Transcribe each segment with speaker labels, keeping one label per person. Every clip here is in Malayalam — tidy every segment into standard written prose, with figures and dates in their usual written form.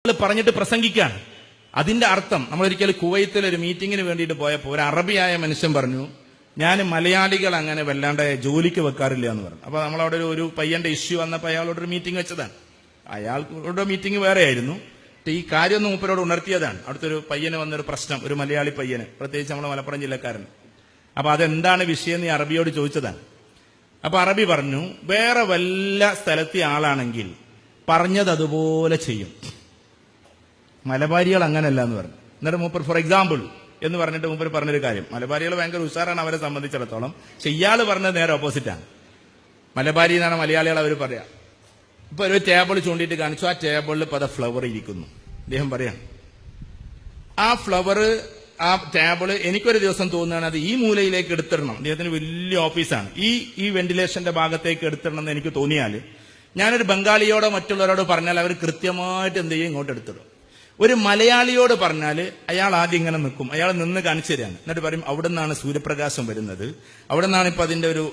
Speaker 1: പറഞ്ഞിട്ട് പ്രസംഗിക്കാൻ. അതിന്റെ അർത്ഥം, നമ്മളൊരിക്കലും കുവൈത്തിൽ ഒരു മീറ്റിങ്ങിന് വേണ്ടിയിട്ട് പോയപ്പോൾ ഒരു അറബിയായ മനുഷ്യൻ പറഞ്ഞു, ഞാൻ മലയാളികൾ അങ്ങനെ വല്ലാണ്ട് ജോലിക്ക് വെക്കാറില്ല എന്ന് പറഞ്ഞു. അപ്പൊ നമ്മളവിടെ ഒരു പയ്യന്റെ ഇഷ്യൂ വന്നപ്പോൾ അയാളോടൊരു മീറ്റിംഗ് വെച്ചതാണ്. അയാളുടെ മീറ്റിംഗ് വേറെ ആയിരുന്നു. ഈ കാര്യമൊന്നും മൂപ്പരോട് ഉണർത്തിയതാണ്. അവിടുത്തെ ഒരു പയ്യന് വന്നൊരു പ്രശ്നം, ഒരു മലയാളി പയ്യന്, പ്രത്യേകിച്ച് നമ്മുടെ മലപ്പുറം ജില്ലക്കാരൻ. അപ്പൊ അതെന്താണ് വിഷയം എന്ന് ഈ അറബിയോട് ചോദിച്ചതാണ്. അപ്പൊ അറബി പറഞ്ഞു, വേറെ വല്ല സ്ഥലത്തെ ആളാണെങ്കിൽ പറഞ്ഞത് അതുപോലെ ചെയ്യും, മലബാരികൾ അങ്ങനല്ല എന്ന് പറഞ്ഞു. എന്നിട്ട് മൂപ്പർ ഫോർ എക്സാമ്പിൾ എന്ന് പറഞ്ഞിട്ട് മൂപ്പർ പറഞ്ഞൊരു കാര്യം, മലബാരികൾ ഭയങ്കര ഉഷാറാണ് അവരെ സംബന്ധിച്ചിടത്തോളം. പക്ഷെ ഇയാൾ പറഞ്ഞത് നേരെ ഓപ്പോസിറ്റാണ്. മലബാരി എന്നാണ് മലയാളികൾ അവർ പറയാ. ഇപ്പൊ ഒരു ടേബിൾ ചൂണ്ടിയിട്ട് കാണിച്ചു, ആ ടേബിളിൽ പല ഫ്ലവർ ഇരിക്കുന്നു. അദ്ദേഹം പറയാം, ആ ഫ്ലവർ, ആ ടേബിള് എനിക്കൊരു ദിവസം തോന്നുകയാണ് അത് ഈ മൂലയിലേക്ക് എടുത്തിടണം. അദ്ദേഹത്തിന് വലിയ ഓഫീസാണ്, ഈ വെന്റിലേഷന്റെ ഭാഗത്തേക്ക് എടുത്തിടണം എന്ന് എനിക്ക് തോന്നിയാൽ ഞാനൊരു ബംഗാളിയോടോ മറ്റുള്ളവരോടോ പറഞ്ഞാൽ അവർ കൃത്യമായിട്ട് എന്ത് ചെയ്യും, ഇങ്ങോട്ട് എടുത്തിടും. ഒരു മലയാളിയോട് പറഞ്ഞാൽ അയാൾ ആദ്യം ഇങ്ങനെ നിൽക്കും, അയാൾ നിന്ന് കാണിച്ചു തരാണ്. എന്നിട്ട് പറയും, അവിടെ നിന്നാണ് സൂര്യപ്രകാശം വരുന്നത്, അവിടെ നിന്നാണ് ഇപ്പൊ അതിന്റെ ഒരു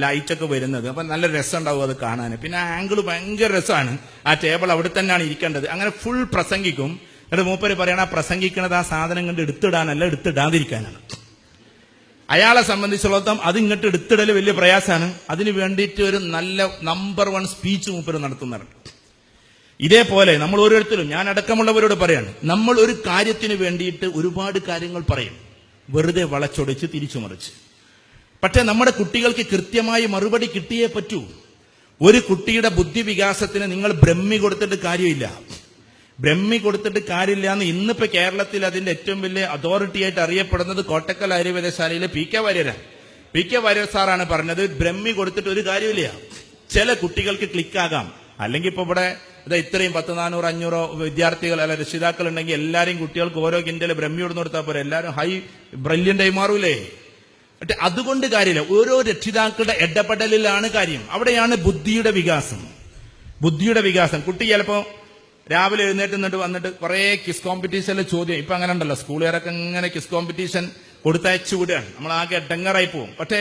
Speaker 1: ലൈറ്റൊക്കെ വരുന്നത്, അപ്പൊ നല്ല രസം ഉണ്ടാവും അത് കാണാൻ. പിന്നെ ആ ആംഗിൾ ഭയങ്കര രസമാണ്, ആ ടേബിൾ അവിടെ തന്നെയാണ് ഇരിക്കേണ്ടത്. അങ്ങനെ ഫുൾ പ്രസംഗിക്കും. എന്നിട്ട് മൂപ്പര് പറയണം, ആ പ്രസംഗിക്കണത് ആ സാധനം കണ്ട് എടുത്തിടാനല്ല, എടുത്തിടാതിരിക്കാനാണ്. അയാളെ സംബന്ധിച്ചിടത്തോളം അത് ഇങ്ങോട്ട് എടുത്തിടൽ വലിയ പ്രയാസമാണ്. അതിന് വേണ്ടിയിട്ട് ഒരു നല്ല നമ്പർ 1 സ്പീച്ച് മൂപ്പര് നടത്തുന്നുണ്ട്. ഇതേപോലെ നമ്മൾ ഓരോരുത്തരും, ഞാൻ അടക്കമുള്ളവരോട് പറയാണ്, നമ്മൾ ഒരു കാര്യത്തിന് വേണ്ടിയിട്ട് ഒരുപാട് കാര്യങ്ങൾ പറയും, വെറുതെ വളച്ചൊടിച്ച് തിരിച്ചു മറിച്ച്. പക്ഷെ നമ്മുടെ കുട്ടികൾക്ക് കൃത്യമായി മറുപടി കിട്ടിയേ പറ്റൂ. ഒരു കുട്ടിയുടെ ബുദ്ധി വികാസത്തിന് നിങ്ങൾ ബ്രഹ്മി കൊടുത്തിട്ട് കാര്യമില്ല. ബ്രഹ്മി കൊടുത്തിട്ട് കാര്യമില്ല എന്ന് ഇന്നിപ്പോ കേരളത്തിൽ അതിന്റെ ഏറ്റവും വലിയ അതോറിറ്റി ആയിട്ട് അറിയപ്പെടുന്നത് കോട്ടക്കൽ ആയുർവേദശാലയിലെ പി.കെ. വാര്യരാണ്. പി.കെ. വാര്യർ സാറാണ് പറഞ്ഞത്, ബ്രഹ്മി കൊടുത്തിട്ട് ഒരു കാര്യമില്ല. ചില കുട്ടികൾക്ക് ക്ലിക്കാകാം, അല്ലെങ്കിൽ ഇപ്പൊ ഇവിടെ ഇത്രയും 10, 400, 500 വിദ്യാർത്ഥികൾ അല്ല രക്ഷിതാക്കൾ ഉണ്ടെങ്കിൽ എല്ലാരെയും കുട്ടികൾക്ക് ഓരോ കിൻഡൽ ബ്രഹ്മി കൊടുന്ന് കൊടുത്താൽ പോരെ, എല്ലാവരും ഹൈ ബ്രില്യന്റ് ആയി മാറൂലേ. പക്ഷെ അതുകൊണ്ട് കാര്യമില്ല, ഓരോ രക്ഷിതാക്കളുടെ ഇടപെടലിലാണ് കാര്യം. അവിടെയാണ് ബുദ്ധിയുടെ വികാസം. ബുദ്ധിയുടെ വികാസം. കുട്ടി ചിലപ്പോ രാവിലെ എഴുന്നേറ്റ് വന്നിട്ട് കുറെ കിസ് കോമ്പറ്റീഷനിലെ ചോദ്യം, ഇപ്പൊ അങ്ങനെ ഉണ്ടല്ലോ, സ്കൂളുകാരൊക്കെ ഇങ്ങനെ കിസ് കോമ്പറ്റീഷൻ കൊടുത്തയച്ചു വിടുകയാണ്, നമ്മൾ ആകെ ഡെങ്കറായി പോകും. പക്ഷെ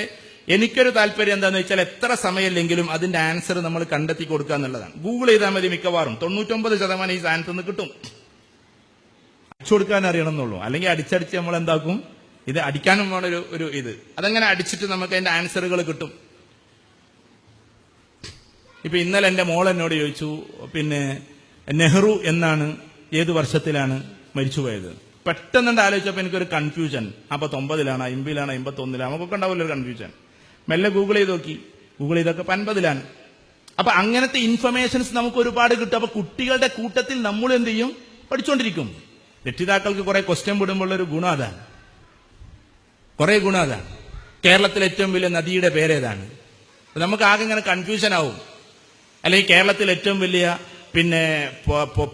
Speaker 1: എനിക്കൊരു താല്പര്യം എന്താന്ന് വെച്ചാൽ, എത്ര സമയമില്ലെങ്കിലും അതിന്റെ ആൻസർ നമ്മൾ കണ്ടെത്തി കൊടുക്കുക എന്നുള്ളതാണ്. ഗൂഗിൾ ചെയ്താൽ മതി, മിക്കവാറും 99% ഈ ആൻസർ നിന്ന് കിട്ടും. അടിച്ചു കൊടുക്കാൻ അറിയണം എന്നുള്ളൂ, അല്ലെങ്കിൽ അടിച്ചടിച്ച് നമ്മൾ എന്താക്കും, ഇത് അടിക്കാനും വേണം ഒരു ഇത്. അതങ്ങനെ അടിച്ചിട്ട് നമുക്ക് അതിന്റെ ആൻസറുകൾ കിട്ടും. ഇപ്പൊ ഇന്നലെ എന്റെ മോൾ എന്നോട് ചോദിച്ചു, പിന്നെ നെഹ്റു എന്നാണ്, ഏത് വർഷത്തിലാണ് മരിച്ചുപോയത്? പെട്ടെന്നുണ്ട് ആലോചിച്ചപ്പോ എനിക്കൊരു കൺഫ്യൂഷൻ. അപ്പൊ 90-ലാണ്, 50-ലാണ്, 51-ലാണ്, നമുക്കൊക്കെ ഉണ്ടാവില്ല ഒരു കൺഫ്യൂഷൻ. മെല്ലെ ഗൂഗിൾ ചെയ്ത് നോക്കി, ഗൂഗിൾ ചെയ്തൊക്കെ 50-ലാണ്. അപ്പൊ അങ്ങനത്തെ ഇൻഫർമേഷൻസ് നമുക്ക് ഒരുപാട് കിട്ടും. അപ്പൊ കുട്ടികളുടെ കൂട്ടത്തിൽ നമ്മൾ എന്ത് ചെയ്യും, പഠിച്ചുകൊണ്ടിരിക്കും. രക്ഷിതാക്കൾക്ക് കുറെ ക്വസ്റ്റ്യൻ വിടുമ്പോൾ ഒരു ഗുണം അതാണ്, കുറെ ഗുണം അതാണ്. കേരളത്തിലെ ഏറ്റവും വലിയ നദിയുടെ പേരേതാണ്? നമുക്ക് ആകെ ഇങ്ങനെ കൺഫ്യൂഷൻ ആവും. അല്ലെങ്കിൽ കേരളത്തിൽ ഏറ്റവും വലിയ പിന്നെ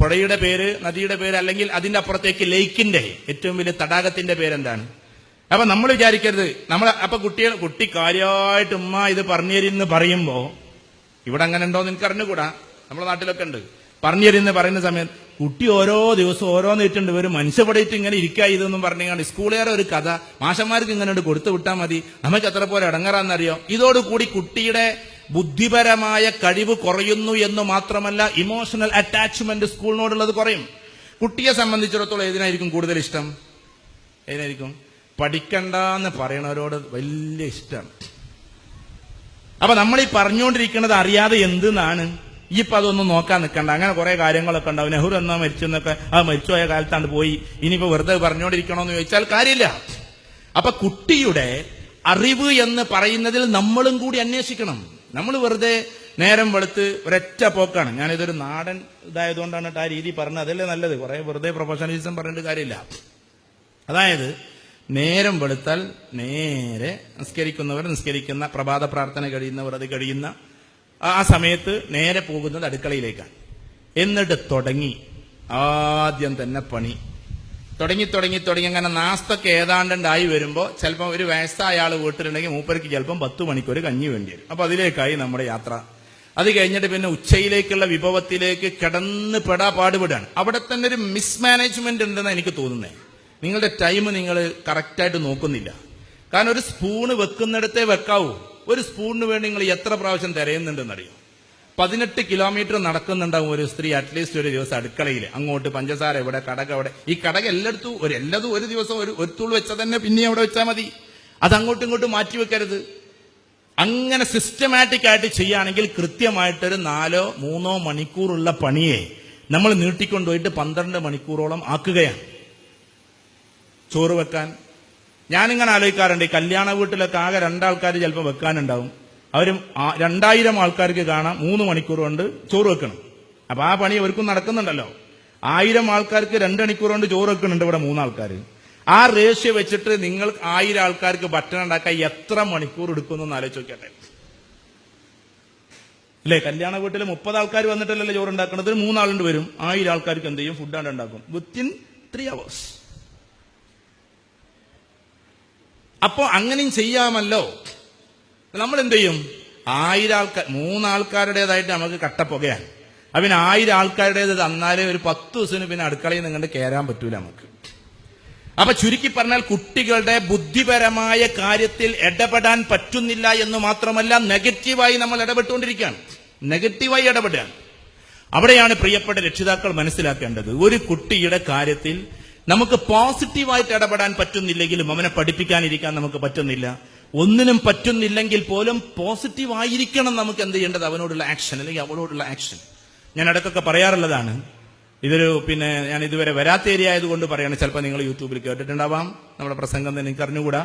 Speaker 1: പുഴയുടെ പേര്, നദിയുടെ പേര്, അല്ലെങ്കിൽ അതിന്റെ അപ്പുറത്തേക്ക് ലേക്കിന്റെ ഏറ്റവും വലിയ തടാകത്തിന്റെ പേരെന്താണ്? അപ്പൊ നമ്മൾ വിചാരിക്കരുത്, അപ്പൊ കുട്ടി കാര്യമായിട്ട് ഉമ്മ ഇത് പറഞ്ഞുതരുന്ന് പറയുമ്പോ, ഇവിടെ അങ്ങനെ ഉണ്ടോന്ന് എനിക്ക് അറിഞ്ഞുകൂടാ, നമ്മുടെ നാട്ടിലൊക്കെ ഉണ്ട്, പറഞ്ഞുതരുന്ന് പറയുന്ന സമയത്ത് കുട്ടി ഓരോ ദിവസവും ഓരോന്നിട്ടുണ്ട്, ഒരു മനുഷ്യപ്പെടിയിട്ട് ഇങ്ങനെ ഇരിക്കുക ഇതൊന്നും പറഞ്ഞാൽ സ്കൂളുകാരെ ഒരു കഥ മാഷന്മാർക്ക് ഇങ്ങനെ കൊടുത്തു വിട്ടാൽ മതി, നമുക്ക് എത്ര പോലെ ഇടങ്ങാറാന്നറിയോ. ഇതോടുകൂടി കുട്ടിയുടെ ബുദ്ധിപരമായ കഴിവ് കുറയുന്നു എന്ന് മാത്രമല്ല, ഇമോഷണൽ അറ്റാച്ച്മെന്റ് സ്കൂളിനോടുള്ളത് കുറയും. കുട്ടിയെ സംബന്ധിച്ചിടത്തോളം ഏതിനായിരിക്കും കൂടുതൽ ഇഷ്ടം? ഏതിനായിരിക്കും? പഠിക്കണ്ടെന്ന് പറയണവരോട് വലിയ ഇഷ്ടമാണ്. അപ്പൊ നമ്മൾ ഈ പറഞ്ഞുകൊണ്ടിരിക്കുന്നത് അറിയാതെ എന്തെന്നാണ്. ഈ ഇപ്പൊ അതൊന്നും നോക്കാൻ നിൽക്കണ്ട, അങ്ങനെ കുറെ കാര്യങ്ങളൊക്കെ ഉണ്ടാവും. നെഹ്റു എന്നാ മരിച്ചെന്നൊക്കെ, ആ മരിച്ചുപോയ കാലത്താണ് പോയി, ഇനിയിപ്പോ വെറുതെ പറഞ്ഞുകൊണ്ടിരിക്കണോന്ന് ചോദിച്ചാൽ കാര്യമില്ല. അപ്പൊ കുട്ടിയുടെ അറിവ് എന്ന് പറയുന്നതിൽ നമ്മളും കൂടി അന്വേഷിക്കണം. നമ്മൾ വെറുതെ നേരം വെളുത്ത് ഒരൊറ്റ പോക്കാണ്. ഞാനിതൊരു നാടൻ ഇതായതുകൊണ്ടാണ് ആ രീതി പറഞ്ഞത്, അതല്ലേ നല്ലത്. കുറെ വെറുതെ പ്രൊഫഷണലിസം പറഞ്ഞിട്ട് കാര്യമില്ല. അതായത് നേരം വെളുത്താൽ നേരെ നിസ്കരിക്കുന്നവർ നിസ്കരിക്കുന്ന, പ്രഭാത പ്രാർത്ഥന കഴിയുന്നവർ അത് കഴിയുന്ന ആ സമയത്ത് നേരെ പോകുന്നത് അടുക്കളയിലേക്കാണ്. എന്നിട്ട് ആദ്യം തന്നെ പണി തുടങ്ങി അങ്ങനെ നാസ്തൊക്കെ ഏതാണ്ടായി വരുമ്പോ ചിലപ്പോൾ ഒരു വയസ്സായ ആൾ വീട്ടിലുണ്ടെങ്കിൽ മൂപ്പർക്ക് ചിലപ്പം 10 മണിക്കൂർ കഞ്ഞി വേണ്ടി വരും. അപ്പൊ അതിലേക്കായി നമ്മുടെ യാത്ര. അത് കഴിഞ്ഞിട്ട് പിന്നെ ഉച്ചയിലേക്കുള്ള വിഭവത്തിലേക്ക് കിടന്ന് പാടുപെടാണ്. അവിടെ തന്നെ ഒരു മിസ്മാനേജ്മെന്റ് ഉണ്ടെന്ന് എനിക്ക് തോന്നുന്നത്. നിങ്ങളുടെ ടൈം നിങ്ങൾ കറക്റ്റായിട്ട് നോക്കുന്നില്ല. കാരണം ഒരു സ്പൂണ് വെക്കുന്നിടത്തേ വെക്കാവൂ. ഒരു സ്പൂണിന് വേണ്ടി നിങ്ങൾ എത്ര പ്രാവശ്യം തിരയുന്നുണ്ടെന്നറിയോ? 18 കിലോമീറ്റർ നടക്കുന്നുണ്ടാവും ഒരു സ്ത്രീ അറ്റ്ലീസ്റ്റ് ഒരു ദിവസം അടുക്കളയിൽ. അങ്ങോട്ട് പഞ്ചസാര ഇവിടെ, കടക അവിടെ. ഈ കടക എല്ലാതും ഒരു ദിവസം ഒരു തൂൾ വെച്ചാൽ തന്നെ പിന്നെ അവിടെ വെച്ചാൽ മതി. അത് അങ്ങോട്ടും ഇങ്ങോട്ടും മാറ്റി വെക്കരുത്. അങ്ങനെ സിസ്റ്റമാറ്റിക് ആയിട്ട് ചെയ്യുകയാണെങ്കിൽ കൃത്യമായിട്ടൊരു 4-3 മണിക്കൂറുള്ള പണിയെ നമ്മൾ നീട്ടിക്കൊണ്ടുപോയിട്ട് 12 മണിക്കൂറോളം ആക്കുകയാണ്. ചോറ് വെക്കാൻ ഞാനിങ്ങനെ ആലോചിക്കാറുണ്ട്. ഈ കല്യാണ വീട്ടിലൊക്കെ ആകെ 2 ആൾക്കാർ ചിലപ്പോൾ വെക്കാനുണ്ടാവും. അവരും 2000 ആൾക്കാർക്ക് കാണാം 3 മണിക്കൂർ കൊണ്ട് ചോറ് വെക്കണം. അപ്പൊ ആ പണി അവർക്കും നടക്കുന്നുണ്ടല്ലോ. 1000 ആൾക്കാർക്ക് 2 മണിക്കൂർ കൊണ്ട് ചോറ് വെക്കുന്നുണ്ട് ഇവിടെ 3 ആൾക്കാർ. ആ റേഷ്യോ വെച്ചിട്ട് നിങ്ങൾ 1000 ആൾക്കാർക്ക് ഭക്ഷണം ഉണ്ടാക്കാൻ എത്ര മണിക്കൂർ എടുക്കുമെന്ന് ആലോചിച്ച് നോക്കട്ടെ. അല്ലേ? കല്യാണ വീട്ടിൽ 30 ആൾക്കാർ വന്നിട്ടല്ലേ ചോറ് ഉണ്ടാക്കുന്നത്. 3 ആളുണ്ട് വരും. 1000 ആൾക്കാർക്ക് എന്ത് ചെയ്യും? ഫുഡാണ്ട് ഉണ്ടാക്കും വിത്തിൻ 3 hours. അപ്പോ അങ്ങനെയും ചെയ്യാമല്ലോ. നമ്മൾ എന്ത് ചെയ്യും? 1000 ആൾക്കാർ, 3 ആൾക്കാരുടേതായിട്ട് നമുക്ക് കട്ടപ്പുകയാണ്. പിന്നെ 1000 ആൾക്കാരുടേത് തന്നാലേ ഒരു 10 ദിവസത്തിന് പിന്നെ അടുക്കളയിൽ നിങ്ങളുടെ കയറാൻ പറ്റൂല നമുക്ക്. അപ്പൊ ചുരുക്കി പറഞ്ഞാൽ കുട്ടികളുടെ ബുദ്ധിപരമായ കാര്യത്തിൽ ഇടപെടാൻ പറ്റുന്നില്ല എന്ന് മാത്രമല്ല, നെഗറ്റീവായി നമ്മൾ ഇടപെട്ടുകൊണ്ടിരിക്കുകയാണ്. നെഗറ്റീവായി ഇടപെടുകയാണ്. അവിടെയാണ് പ്രിയപ്പെട്ട രക്ഷിതാക്കൾ മനസ്സിലാക്കേണ്ടത്. ഒരു കുട്ടിയുടെ കാര്യത്തിൽ നമുക്ക് പോസിറ്റീവായിട്ട് ഇടപെടാൻ പറ്റുന്നില്ലെങ്കിലും അവനെ പഠിപ്പിക്കാനിരിക്കാൻ നമുക്ക് പറ്റുന്നില്ല. ഒന്നിനും പറ്റുന്നില്ലെങ്കിൽ പോലും പോസിറ്റീവ് ആയിരിക്കണം നമുക്ക് എന്ത് ചെയ്യേണ്ടത്? അവനോടുള്ള ആക്ഷൻ അല്ലെങ്കിൽ അവളോടുള്ള ആക്ഷൻ. ഞാൻ ഇടയ്ക്കൊക്കെ പറയാറുള്ളതാണ്. ഇതൊരു ഞാൻ ഇതുവരെ വരാത്ത ഏരിയ ആയതുകൊണ്ട് പറയണം. ചിലപ്പോൾ നിങ്ങൾ യൂട്യൂബിൽ കേട്ടിട്ടുണ്ടാവാം, നമ്മുടെ പ്രസംഗം തന്നെ എനിക്ക് അറിഞ്ഞുകൂടാ.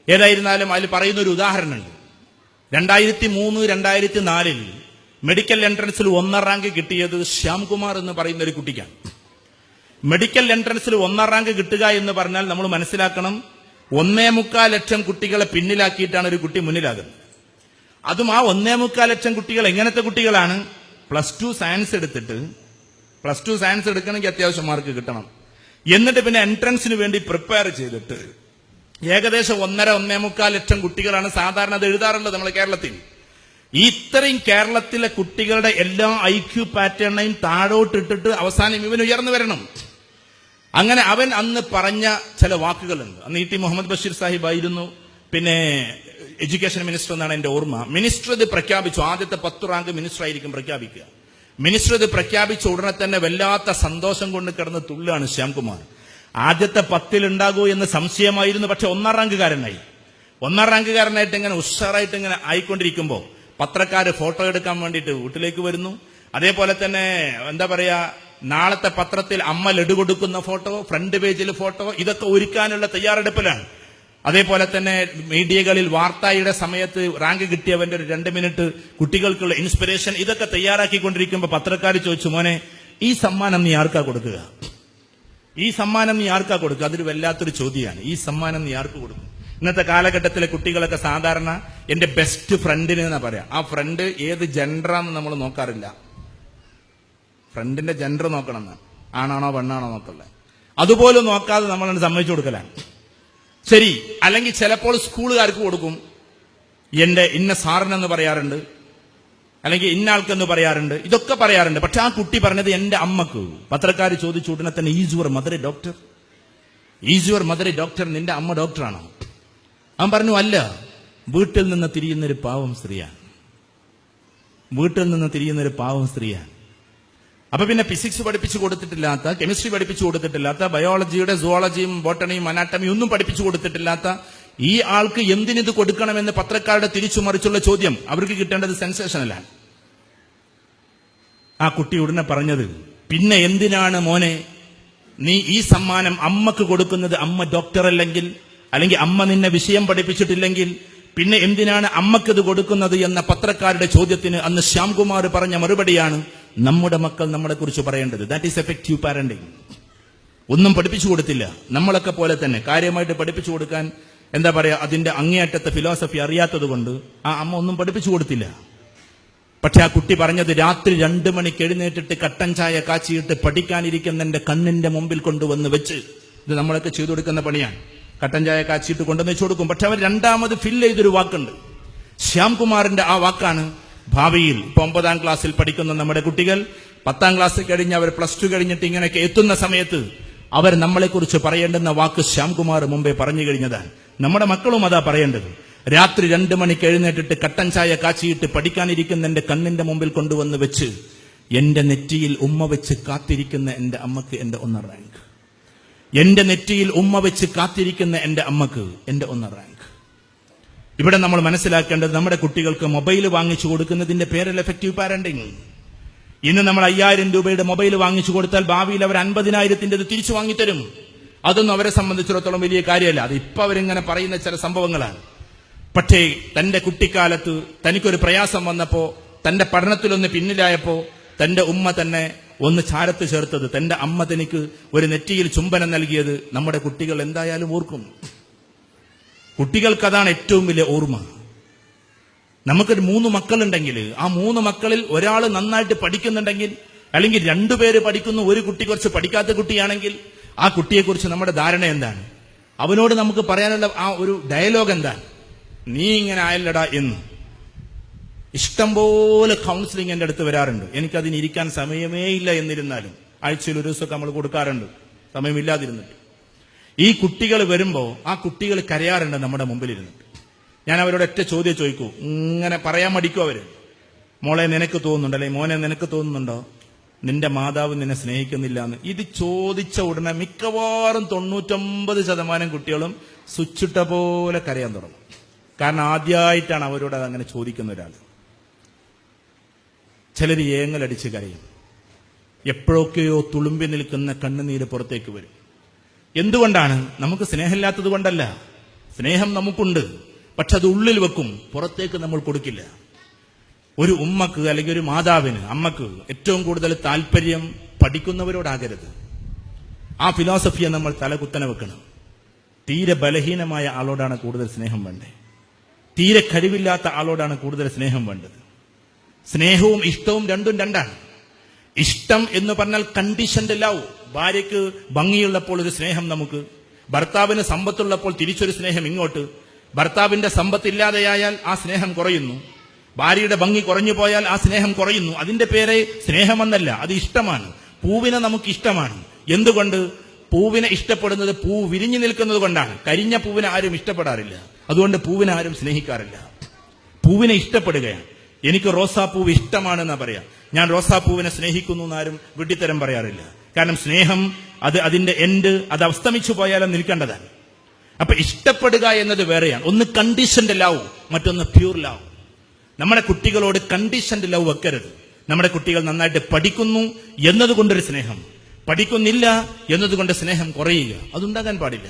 Speaker 1: ഏതായിരുന്നാലും അതിൽ പറയുന്ന ഒരു ഉദാഹരണമുണ്ട്. 2003-2004 മെഡിക്കൽ എൻട്രൻസിൽ 1ാം റാങ്ക് കിട്ടിയത് ശ്യാംകുമാർ എന്ന് പറയുന്ന ഒരു കുട്ടിക്കാണ്. മെഡിക്കൽ എൻട്രൻസിൽ 1ാം റാങ്ക് കിട്ടുക എന്ന് പറഞ്ഞാൽ നമ്മൾ മനസ്സിലാക്കണം, 1.25 ലക്ഷം കുട്ടികളെ പിന്നിലാക്കിയിട്ടാണ് ഒരു കുട്ടി മുന്നിലാകുന്നത്. അതും ആ 1.25 ലക്ഷം കുട്ടികൾ എങ്ങനത്തെ കുട്ടികളാണ്? +2 സയൻസ് എടുത്തിട്ട്, +2 സയൻസ് എടുക്കണമെങ്കിൽ അത്യാവശ്യം മാർക്ക് കിട്ടണം. എന്നിട്ട് പിന്നെ എൻട്രൻസിന് വേണ്ടി പ്രിപ്പയർ ചെയ്തിട്ട് ഏകദേശം 1.5-1.25 ലക്ഷം കുട്ടികളാണ് സാധാരണ അത് എഴുതാറുള്ളത് നമ്മുടെ കേരളത്തിൽ. ഇത്രയും കേരളത്തിലെ കുട്ടികളുടെ എല്ലാ IQ പാറ്റേണിനെയും താഴോട്ടിട്ടിട്ട് അവസാനം ഇവൻ ഉയർന്നു വരണം. അങ്ങനെ അവൻ അന്ന് പറഞ്ഞ ചില വാക്കുകളുണ്ട്. അന്ന് E.T. മുഹമ്മദ് ബഷീർ സാഹിബ് ആയിരുന്നു എഡ്യൂക്കേഷൻ മിനിസ്റ്റർ എന്നാണ് എന്റെ ഓർമ്മ. മിനിസ്റ്റർ ഇത് പ്രഖ്യാപിച്ചു. ആദ്യത്തെ 10 റാങ്ക് മിനിസ്റ്റർ ആയിരിക്കും പ്രഖ്യാപിക്കുക. മിനിസ്റ്റർ ഇത് പ്രഖ്യാപിച്ച ഉടനെ തന്നെ വല്ലാത്ത സന്തോഷം കൊണ്ട് കിടന്ന് തുള്ളുകയാണ് ശ്യാംകുമാർ. ആദ്യത്തെ 10ൽ ഉണ്ടാകൂ എന്ന് സംശയമായിരുന്നു. പക്ഷെ 1ാം റാങ്കുകാരനായി. 1ാം റാങ്കുകാരനായിട്ട് ഇങ്ങനെ ഉഷാറായിട്ട് ഇങ്ങനെ ആയിക്കൊണ്ടിരിക്കുമ്പോൾ പത്രക്കാര് ഫോട്ടോ എടുക്കാൻ വേണ്ടിയിട്ട് വീട്ടിലേക്ക് വരുന്നു. അതേപോലെ തന്നെ എന്താ പറയാ, നാളത്തെ പത്രത്തിൽ അമ്മ ലഡു കൊടുക്കുന്ന ഫോട്ടോ, ഫ്രണ്ട് പേജിൽ ഫോട്ടോ, ഇതൊക്കെ ഒരുക്കാനുള്ള തയ്യാറെടുപ്പിലാണ്. അതേപോലെ തന്നെ മീഡിയകളിൽ വാർത്തയുടെ സമയത്ത് റാങ്ക് കിട്ടിയവന്റെ ഒരു 2 മിനിറ്റ് കുട്ടികൾക്കുള്ള ഇൻസ്പിറേഷൻ, ഇതൊക്കെ തയ്യാറാക്കിക്കൊണ്ടിരിക്കുമ്പോൾ പത്രക്കാർ ചോദിച്ചു, മോനെ ഈ സമ്മാനം നീ ആർക്കാ കൊടുക്കുക? ഈ സമ്മാനം നീ ആർക്കാ കൊടുക്കുക? അതൊരു വല്ലാത്തൊരു ചോദ്യമാണ്. ഈ സമ്മാനം നീ ആർക്ക് കൊടുക്കും? ഇന്നത്തെ കാലഘട്ടത്തിലെ കുട്ടികളൊക്കെ സാധാരണ എന്റെ ബെസ്റ്റ് ഫ്രണ്ടിന് എന്നാ പറയാം. ആ ഫ്രണ്ട് ഏത് ജെൻഡറാന്ന് നമ്മൾ നോക്കാറില്ല. ഫ്രണ്ടിന്റെ ജെൻഡർ നോക്കണം, ആണാണോ പെണ്ണാണോ നോക്കല്ലേ. അതുപോലും നോക്കാതെ നമ്മൾ സമ്മതിച്ചു കൊടുക്കലാണ്. ശരി, അല്ലെങ്കിൽ ചിലപ്പോൾ സ്കൂളുകാർക്ക് കൊടുക്കും. എന്റെ ഇന്ന സാറിനെന്ന് പറയാറുണ്ട്, അല്ലെങ്കിൽ ഇന്ന ആൾക്കെന്ന് പറയാറുണ്ട്, ഇതൊക്കെ പറയാറുണ്ട്. പക്ഷെ ആ കുട്ടി പറഞ്ഞത് എന്റെ അമ്മക്ക്. പത്രക്കാർ ചോദിച്ചു ഉടനെ തന്നെ, is your mother A doctor? Is your mother A doctor? നിന്റെ അമ്മ ഡോക്ടറാണോ? അവൻ പറഞ്ഞു, അല്ല, വീട്ടിൽ നിന്ന് തിരിയുന്നൊരു പാവം സ്ത്രീയാണ്. വീട്ടിൽ നിന്ന് തിരിയുന്നൊരു പാവം സ്ത്രീയാണ്. അപ്പൊ പിന്നെ ഫിസിക്സ് പഠിപ്പിച്ചു കൊടുത്തിട്ടില്ലാത്ത, കെമിസ്ട്രി പഠിപ്പിച്ചു കൊടുത്തിട്ടില്ലാത്ത, ബയോളജിയുടെ സുവോളജിയും ബോട്ടണിയും അനാട്ടമിയും ഒന്നും പഠിപ്പിച്ചു കൊടുത്തിട്ടില്ലാത്ത ഈ ആൾക്ക് എന്തിനിത് കൊടുക്കണമെന്ന് പത്രക്കാരുടെ തിരിച്ചു മറിച്ചുള്ള ചോദ്യം അവർക്ക് കിട്ടേണ്ടത് സെൻസേഷനലാണ്. ആ കുട്ടി ഉടനെ പറഞ്ഞത്, പിന്നെ എന്തിനാണ് മോനെ നീ ഈ സമ്മാനം അമ്മക്ക് കൊടുക്കുന്നത്? അമ്മ ഡോക്ടർ അല്ലെങ്കിൽ അമ്മ നിന്നെ വിഷയം പഠിപ്പിച്ചിട്ടില്ലെങ്കിൽ പിന്നെ എന്തിനാണ് അമ്മക്കത് കൊടുക്കുന്നത് എന്ന പത്രക്കാരുടെ ചോദ്യത്തിന് അന്ന് ശ്യാംകുമാർ പറഞ്ഞ മറുപടിയാണ്, നമ്മുടെ മക്കൾ നമ്മളെ കുറിച്ച് പറയേണ്ടത്. That is effective parenting. ഒന്നും പഠിപ്പിച്ചു കൊടുത്തില്ല. നമ്മളൊക്കെ പോലെ തന്നെ കാര്യമായിട്ട് പഠിപ്പിച്ചു കൊടുക്കാൻ എന്താ പറയാ, അതിന്റെ അങ്ങേയറ്റത്തെ ഫിലോസഫി അറിയാത്തത് കൊണ്ട് ആ അമ്മ ഒന്നും പഠിപ്പിച്ചു കൊടുത്തില്ല. പക്ഷെ ആ കുട്ടി പറഞ്ഞത്, രാത്രി 2 മണിക്ക് എഴുന്നേറ്റിട്ട് കട്ടൻ ചായ കാച്ചിയിട്ട് പഠിക്കാനിരിക്കുന്ന എന്റെ കണ്ണിന്റെ മുമ്പിൽ കൊണ്ടുവന്ന് വെച്ച്, ഇത് നമ്മളൊക്കെ ചെയ്തു കൊടുക്കുന്ന പണിയാണ്. കട്ടൻ ചായ കാച്ചിട്ട് കൊണ്ടുവന്ന് വെച്ചു കൊടുക്കും. പക്ഷെ അവർ രണ്ടാമത് ഫില്ല് ചെയ്തൊരു വാക്കുണ്ട്. ശ്യാംകുമാറിന്റെ ആ വാക്കാണ് ഭാവിയിൽ ഇപ്പൊ 9ാം ക്ലാസ്സിൽ പഠിക്കുന്ന നമ്മുടെ കുട്ടികൾ 10ാം ക്ലാസ് കഴിഞ്ഞ് അവർ +2 കഴിഞ്ഞിട്ട് ഇങ്ങനെയൊക്കെ എത്തുന്ന സമയത്ത് അവർ നമ്മളെക്കുറിച്ച് പറയേണ്ടുന്ന വാക്ക് ശ്യാംകുമാർ മുമ്പേ പറഞ്ഞു കഴിഞ്ഞതാണ്. നമ്മുടെ മക്കളും അതാ പറയേണ്ടത്. രാത്രി 2 മണിക്ക് എഴുന്നേറ്റിട്ട് കട്ടൻ ചായ കാച്ചിയിട്ട് പഠിക്കാനിരിക്കുന്ന എന്റെ കണ്ണിന്റെ മുമ്പിൽ കൊണ്ടുവന്ന് വെച്ച് എന്റെ നെറ്റിയിൽ ഉമ്മ വെച്ച് കാത്തിരിക്കുന്ന എന്റെ അമ്മക്ക് എന്റെ 1 റാങ്ക്. എന്റെ നെറ്റിയിൽ ഉമ്മ വെച്ച് കാത്തിരിക്കുന്ന എന്റെ അമ്മക്ക് എന്റെ 1 റാങ്ക്. ഇവിടെ നമ്മൾ മനസ്സിലാക്കേണ്ടത് നമ്മുടെ കുട്ടികൾക്ക് മൊബൈൽ വാങ്ങിച്ചു കൊടുക്കുന്നതിന്റെ പേരിൽ എഫക്റ്റീവ് പാരന്റിങ്. ഇന്ന് നമ്മൾ 5000 രൂപയുടെ മൊബൈൽ വാങ്ങിച്ചു കൊടുത്താൽ ഭാവിയിൽ അവർ 50,000-ന്റെ തിരിച്ചു വാങ്ങിത്തരും. അതൊന്നും അവരെ സംബന്ധിച്ചിടത്തോളം വലിയ കാര്യമല്ല. അത് ഇപ്പൊ അവരിങ്ങനെ പറയുന്ന ചില സംഭവങ്ങളാണ്. പക്ഷേ തന്റെ കുട്ടിക്കാലത്ത് തനിക്കൊരു പ്രയാസം വന്നപ്പോ, തന്റെ പഠനത്തിലൊന്ന് പിന്നിലായപ്പോ തന്റെ ഉമ്മ തന്നെ ഒന്ന് ചാരത്ത് ചേർത്തത്, തന്റെ അമ്മ തനിക്ക് ഒരു നെറ്റിയിൽ ചുംബനം നൽകിയത് നമ്മുടെ കുട്ടികൾ എന്തായാലും ഓർക്കും. കുട്ടികൾക്കതാണ് ഏറ്റവും വലിയ ഓർമ്മ. നമുക്കൊരു 3 മക്കളുണ്ടെങ്കിൽ ആ 3 മക്കളിൽ ഒരാൾ നന്നായിട്ട് പഠിക്കുന്നുണ്ടെങ്കിൽ, അല്ലെങ്കിൽ 2 പേര് പഠിക്കുന്നു, ഒരു കുട്ടി കുറച്ച് പഠിക്കാത്ത കുട്ടിയാണെങ്കിൽ ആ കുട്ടിയെക്കുറിച്ച് നമ്മുടെ ധാരണ എന്താണ്? അവനോട് നമുക്ക് പറയാനുള്ള ആ ഒരു ഡയലോഗ് എന്താണ്? നീ ഇങ്ങനെ ആയല്ലടാ എന്ന്. ഇഷ്ടംപോലെ കൗൺസിലിംഗ് എന്റെ അടുത്ത് വരാറുണ്ട്. എനിക്കതിന് ഇരിക്കാൻ സമയമേ ഇല്ല എന്നിരുന്നാലും ആഴ്ചയിൽ ഒരു ദിവസമൊക്കെ നമ്മൾ കൊടുക്കാറുണ്ട്, സമയമില്ലാതിരുന്നിട്ട്. ഈ കുട്ടികൾ വരുമ്പോ ആ കുട്ടികൾ കരയാറുണ്ട് നമ്മുടെ മുമ്പിൽ ഇരുന്നിട്ട്. ഞാൻ അവരോട് ഒറ്റ ചോദ്യം ചോദിക്കൂ, ഇങ്ങനെ പറയാൻ മടിക്കും അവര്. മോളെ നിനക്ക് തോന്നുന്നുണ്ടോ, അല്ലെങ്കിൽ മോനെ നിനക്ക് തോന്നുന്നുണ്ടോ നിന്റെ മാതാവ് നിന്നെ സ്നേഹിക്കുന്നില്ല എന്ന്? ഇത് ചോദിച്ച ഉടനെ മിക്കവാറും 99% കുട്ടികളും സ്വിച്ചിട്ട പോലെ കരയാൻ തുടങ്ങും. കാരണം ആദ്യമായിട്ടാണ് അവരോട് അതങ്ങനെ ചോദിക്കുന്ന ഒരാൾ. ചിലർ ഏങ്ങലടിച്ച് കരയും. എപ്പോഴൊക്കെയോ തുളുമ്പി നിൽക്കുന്ന കണ്ണുനീര് പുറത്തേക്ക് വരും. എന്തുകൊണ്ടാണ്? നമുക്ക് സ്നേഹമില്ലാത്തത് കൊണ്ടല്ല. സ്നേഹം നമുക്കുണ്ട്, പക്ഷെ അത് ഉള്ളിൽ വെക്കും, പുറത്തേക്ക് നമ്മൾ കൊടുക്കില്ല. ഒരു ഉമ്മക്ക് അല്ലെങ്കിൽ ഒരു മാതാവിന്, അമ്മക്ക് ഏറ്റവും കൂടുതൽ താല്പര്യം പഠിക്കുന്നവരോടാകരുത്. ആ ഫിലോസഫിയെ നമ്മൾ തലകുത്തനെ വെക്കണം. തീരെ ബലഹീനമായ ആളോടാണ് കൂടുതൽ സ്നേഹം വേണ്ടത്. തീരെ കഴിവില്ലാത്ത ആളോടാണ് കൂടുതൽ സ്നേഹം വേണ്ടത്. സ്നേഹവും ഇഷ്ടവും രണ്ടും രണ്ടാണ്. ഇഷ്ടം എന്ന് പറഞ്ഞാൽ കണ്ടീഷൻഡ് ലവ്. ഭാര്യയ്ക്ക് ഭംഗിയുള്ളപ്പോൾ ഒരു സ്നേഹം നമുക്ക്, ഭർത്താവിന് സമ്പത്തുള്ളപ്പോൾ തിരിച്ചൊരു സ്നേഹം ഇങ്ങോട്ട്. ഭർത്താവിന്റെ സമ്പത്തില്ലാതെയായാൽ ആ സ്നേഹം കുറയുന്നു. ഭാര്യയുടെ ഭംഗി കുറഞ്ഞു പോയാൽ ആ സ്നേഹം കുറയുന്നു. അതിന്റെ പേരെ സ്നേഹമെന്നല്ല, അത് ഇഷ്ടമാണ്. പൂവിനെ നമുക്ക് ഇഷ്ടമാണ്. എന്തുകൊണ്ട്? പൂവിനെ ഇഷ്ടപ്പെടുന്നത് പൂ വിരിഞ്ഞു നിൽക്കുന്നത് കൊണ്ടാണ്. കരിഞ്ഞ പൂവിനെ ആരും ഇഷ്ടപ്പെടാറില്ല. അതുകൊണ്ട് പൂവിനെ ആരും സ്നേഹിക്കാറില്ല. പൂവിനെ ഇഷ്ടപ്പെടുകയാണ്. എനിക്ക് റോസാപ്പൂവ് ഇഷ്ടമാണെന്നാ പറയാം. ഞാൻ റോസാപ്പൂവിനെ സ്നേഹിക്കുന്നു എന്നാരും വിഡ്ഢിത്തരം പറയാറില്ല. കാരണം സ്നേഹം അത് അതിന്റെ അത് അസ്തമിച്ചു പോയാലും നിൽക്കേണ്ടതാണ്. അപ്പൊ ഇഷ്ടപ്പെടുക എന്നത് വേറെയാണ്. ഒന്ന് കണ്ടീഷൻഡ് ലവ്, മറ്റൊന്ന് പ്യൂർ ലവ്. നമ്മുടെ കുട്ടികളോട് കണ്ടീഷൻഡ് ലവ് വെക്കരുത്. നമ്മുടെ കുട്ടികൾ നന്നായിട്ട് പഠിക്കുന്നു എന്നതുകൊണ്ടൊരു സ്നേഹം, പഠിക്കുന്നില്ല എന്നതുകൊണ്ട് സ്നേഹം കുറയുക, അതുണ്ടാകാൻ പാടില്ല.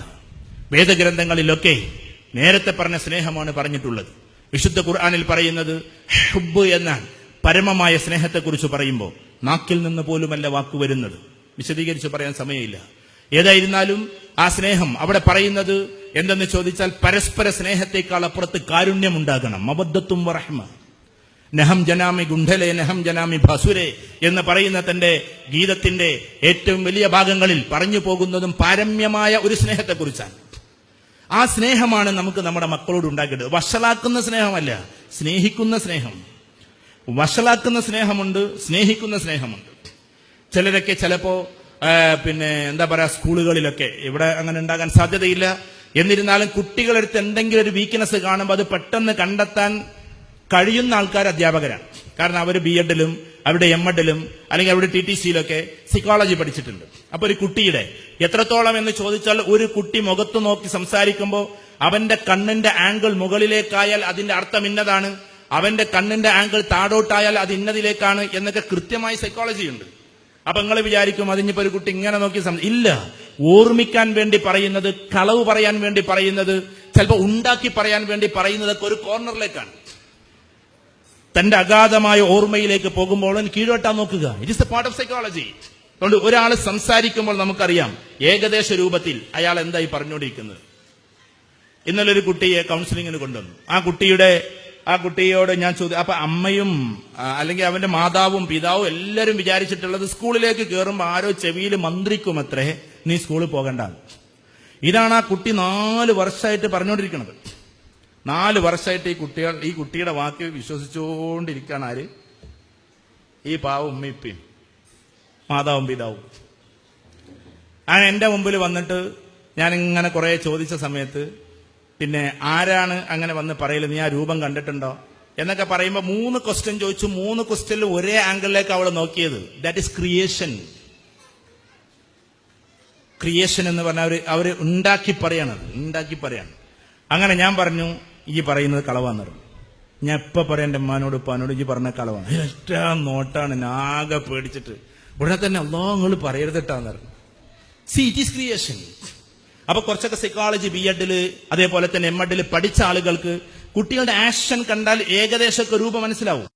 Speaker 1: വേദഗ്രന്ഥങ്ങളിലൊക്കെ നേരത്തെ പറഞ്ഞ സ്നേഹമാണ് പറഞ്ഞിട്ടുള്ളത്. വിശുദ്ധ ഖുർആനിൽ പറയുന്നത് ഹുബ്ബ് എന്നാണ്. പരമമായ സ്നേഹത്തെക്കുറിച്ച് പറയുമ്പോൾ നാക്കിൽ നിന്ന് പോലുമല്ല വാക്ക് വരുന്നത്. വിശദീകരിച്ച് പറയാൻ സമയമില്ല. ഏതായിരുന്നാലും ആ സ്നേഹം അവിടെ പറയുന്നത് എന്തെന്ന് ചോദിച്ചാൽ, പരസ്പര സ്നേഹത്തെക്കാൾ അപ്പുറത്ത് കാരുണ്യമുണ്ടാകണം. മവദ്ദത്തും വറഹ്മ. നഹം ജനാമി ഗുണ്ഡലെ നഹം ജനാമി ഭസുരെ എന്ന് പറയുന്ന തന്റെ ഗീതത്തിന്റെ ഏറ്റവും വലിയ ഭാഗങ്ങളിൽ പറഞ്ഞു പോകുന്നതും പാരമ്യമായ ഒരു സ്നേഹത്തെക്കുറിച്ചാണ്. ആ സ്നേഹമാണ് നമുക്ക് നമ്മുടെ മക്കളോട് ഉണ്ടാക്കേണ്ടത്. വഷളാക്കുന്ന സ്നേഹമല്ല, സ്നേഹിക്കുന്ന സ്നേഹം. വഷളാക്കുന്ന സ്നേഹമുണ്ട്, സ്നേഹിക്കുന്ന സ്നേഹമുണ്ട്. ചിലരൊക്കെ ചിലപ്പോ എന്താ പറയാ, സ്കൂളുകളിലൊക്കെ, ഇവിടെ അങ്ങനെ ഉണ്ടാകാൻ സാധ്യതയില്ല, എന്നിരുന്നാലും കുട്ടികളെടുത്ത് എന്തെങ്കിലും ഒരു വീക്ക്നെസ് കാണുമ്പോൾ അത് പെട്ടെന്ന് കണ്ടെത്താൻ കഴിയുന്ന ആൾക്കാർ അധ്യാപകരാണ്. കാരണം അവർ BEdലും അവരുടെ MEdലും അല്ലെങ്കിൽ അവരുടെ TTCയിലൊക്കെ സൈക്കോളജി പഠിച്ചിട്ടുണ്ട്. അപ്പൊ ഒരു കുട്ടിയുടെ എത്രത്തോളം എന്ന് ചോദിച്ചാൽ, ഒരു കുട്ടി മുഖത്ത് നോക്കി സംസാരിക്കുമ്പോൾ അവന്റെ കണ്ണിന്റെ ആംഗിൾ മുകളിലേക്കായാൽ അതിന്റെ അർത്ഥം ഇന്നതാണ്, അവന്റെ കണ്ണിന്റെ ആംഗിൾ താഴോട്ടായാൽ അത് ഇന്നതിലേക്കാണ് എന്നൊക്കെ കൃത്യമായി സൈക്കോളജി ഉണ്ട്. അപ്പൊ നിങ്ങൾ വിചാരിക്കും അതിനിപ്പോ ഒരു കുട്ടി ഇങ്ങനെ നോക്കി ഇല്ല. ഓർമ്മിക്കാൻ വേണ്ടി പറയുന്നത്, കളവ് പറയാൻ വേണ്ടി പറയുന്നത്, ചിലപ്പോൾ ഉണ്ടാക്കി പറയാൻ വേണ്ടി പറയുന്നതൊക്കെ ഒരു കോർണറിലേക്കാണ്. തന്റെ അഗാധമായ ഓർമ്മയിലേക്ക് പോകുമ്പോൾ കീഴോട്ടാൻ നോക്കുക. It is A part of psychology. അതുകൊണ്ട് ഒരാൾ സംസാരിക്കുമ്പോൾ നമുക്കറിയാം ഏകദേശ രൂപത്തിൽ അയാൾ എന്തായി പറഞ്ഞുകൊണ്ടിരിക്കുന്നത്. ഇന്നലെ ഒരു കുട്ടിയെ കൗൺസിലിങ്ങിന് കൊണ്ടുവന്നു. ആ കുട്ടിയോട് ഞാൻ ചോദിച്ചു, അപ്പൊ അമ്മയും അല്ലെങ്കിൽ അവന്റെ മാതാവും പിതാവും എല്ലാവരും വിചാരിച്ചിട്ടുള്ളത് സ്കൂളിലേക്ക് കയറുമ്പോൾ ആരോ ചെവിയിൽ മന്ത്രിക്കുമത്രേ, നീ സ്കൂളിൽ പോകണ്ട. ഇതാണ് ആ കുട്ടി 4 വർഷമായിട്ട് പറഞ്ഞുകൊണ്ടിരിക്കുന്നത്. 4 വർഷമായിട്ട് ഈ കുട്ടിയുടെ വാക്ക് വിശ്വസിച്ചുകൊണ്ടിരിക്കുകയാണ്. ആര്? ഈ പാവം ഉമ്മയും മാതാവും പിതാവും. എന്റെ മുമ്പിൽ വന്നിട്ട് ഞാൻ ഇങ്ങനെ കുറെ ചോദിച്ച സമയത്ത് പിന്നെ ആരാണ് അങ്ങനെ വന്ന് പറയല്, നീ ആ രൂപം കണ്ടിട്ടുണ്ടോ എന്നൊക്കെ പറയുമ്പോ 3 ക്വസ്റ്റ്യൻ ചോദിച്ചു. 3 ക്വസ്റ്റ്യനിൽ ഒരേ ആംഗിളിലേക്ക് അവൾ നോക്കിയത്. That is creation. ക്രിയേഷൻ എന്ന് പറഞ്ഞാൽ അവര് ഉണ്ടാക്കി പറയാണ്. അങ്ങനെ ഞാൻ പറഞ്ഞു, ഈ പറയുന്നത് കളവാന്ന് പറഞ്ഞു. ഞാൻ എപ്പ പറയാം എന്റെ ഉമ്മാനോട് ഉപ്പാനോട്, ഈ പറഞ്ഞ കളവാണ്. ഒറ്റ നോട്ടാണ്, ആകെ പേടിച്ചിട്ട്. ഉടനെ തന്നെ അല്ലാഹ് നിങ്ങൾ പറയരുതിട്ടാന്ന് പറഞ്ഞു. It is creation. അപ്പൊ കുറച്ചൊക്കെ സൈക്കോളജി BEd അതേപോലെ തന്നെ MEd പഠിച്ച ആളുകൾക്ക് കുട്ടികളുടെ ആക്ഷൻ കണ്ടാൽ ഏകദേശമൊക്കെ രൂപം മനസ്സിലാവും.